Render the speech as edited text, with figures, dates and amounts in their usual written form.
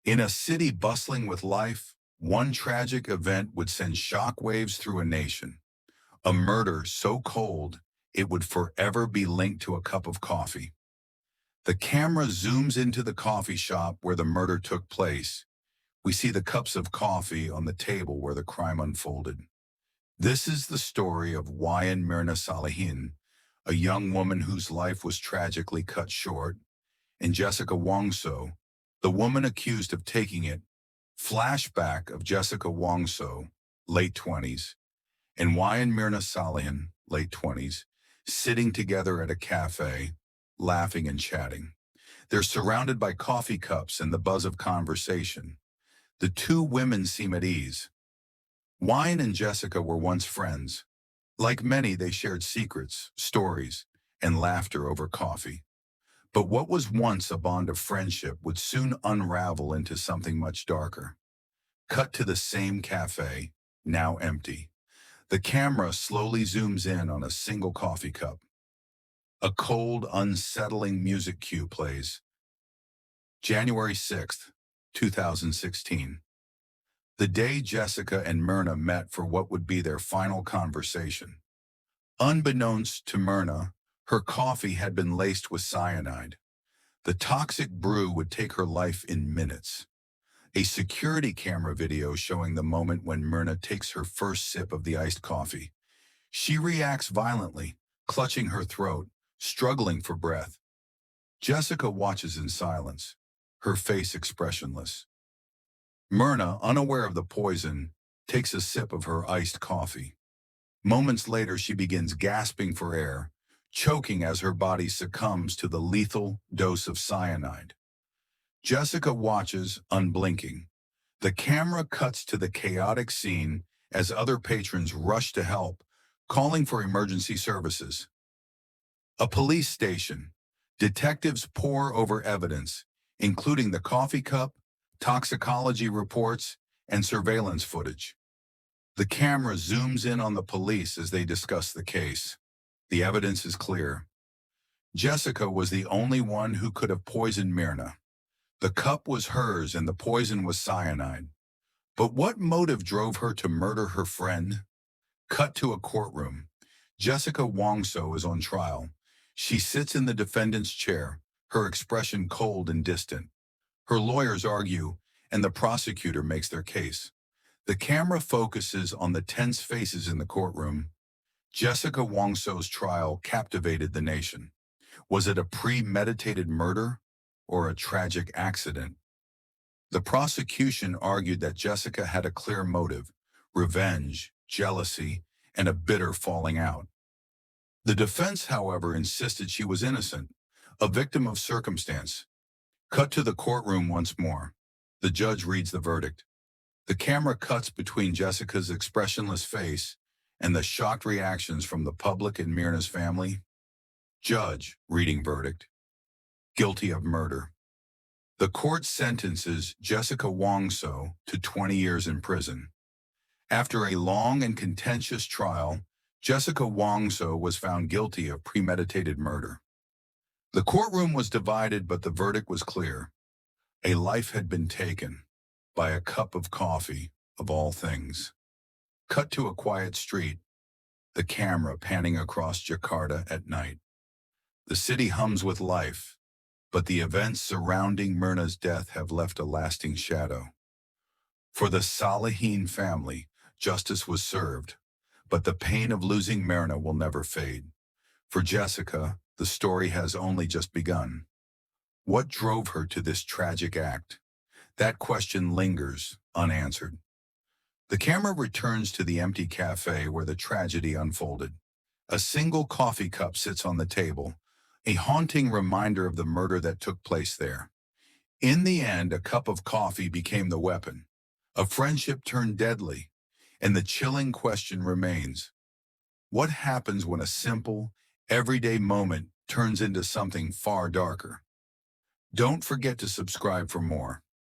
In a city bustling with life, one tragic event would send shockwaves through a nation. A murder so cold, it would forever be linked to a cup of coffee. The camera zooms into the coffee shop where the murder took place. We see the cups of coffee on the table where the crime unfolded. This is the story of Mirna Salihin, a young woman whose life was tragically cut short, and Jessica Wongso, the woman accused of taking it. Flashback of Jessica Wongso, late 20s, and Mirna Salihin, late 20s, sitting together at a cafe, laughing and chatting. They're surrounded by coffee cups and the buzz of conversation. The two women seem at ease. Wine and Jessica were once friends. Like many, they shared secrets, stories, and laughter over coffee. But what was once a bond of friendship would soon unravel into something much darker. Cut to the same cafe, now empty. The camera slowly zooms in on a single coffee cup. A cold, unsettling music cue plays. January 6th, 2016. The day Jessica and Mirna met for what would be their final conversation. Unbeknownst to Mirna, her coffee had been laced with cyanide. The toxic brew would take her life in minutes. A security camera video showing the moment when Mirna takes her first sip of the iced coffee. She reacts violently, clutching her throat, struggling for breath. Jessica watches in silence, her face expressionless. Mirna, unaware of the poison, takes a sip of her iced coffee. Moments later, she begins gasping for air, choking as her body succumbs to the lethal dose of cyanide. Jessica watches, unblinking. The camera cuts to the chaotic scene as other patrons rush to help, calling for emergency services. A police station. Detectives pore over evidence, including the coffee cup, toxicology reports, and surveillance footage. The camera zooms in on the police as they discuss the case. The evidence is clear. Jessica was the only one who could have poisoned Mirna. The cup was hers and the poison was cyanide. But what motive drove her to murder her friend? Cut to a courtroom. Jessica Wongso is on trial. She sits in the defendant's chair, her expression cold and distant. Her lawyers argue, and the prosecutor makes their case. The camera focuses on the tense faces in the courtroom. Jessica Wongso's trial captivated the nation. Was it a premeditated murder or a tragic accident? The prosecution argued that Jessica had a clear motive: revenge, jealousy, and a bitter falling out. The defense, however, insisted she was innocent, a victim of circumstance. Cut to the courtroom once more. The judge reads the verdict. The camera cuts between Jessica's expressionless face and the shocked reactions from the public and Mirna's family. Judge, reading verdict. Guilty of murder. The court sentences Jessica Wongso to 20 years in prison. After a long and contentious trial, Jessica Wongso was found guilty of premeditated murder. The courtroom was divided, but the verdict was clear. A life had been taken by a cup of coffee, of all things. Cut to a quiet street, the camera panning across Jakarta at night. The city hums with life, but the events surrounding Mirna's death have left a lasting shadow. For the Salihin family, justice was served, but the pain of losing Mirna will never fade. For Jessica, the story has only just begun. What drove her to this tragic act? That question lingers, unanswered. The camera returns to the empty cafe where the tragedy unfolded. A single coffee cup sits on the table, a haunting reminder of the murder that took place there. In the end, a cup of coffee became the weapon. A friendship turned deadly, and the chilling question remains: what happens when a simple, everyday moment turns into something far darker? Don't forget to subscribe for more.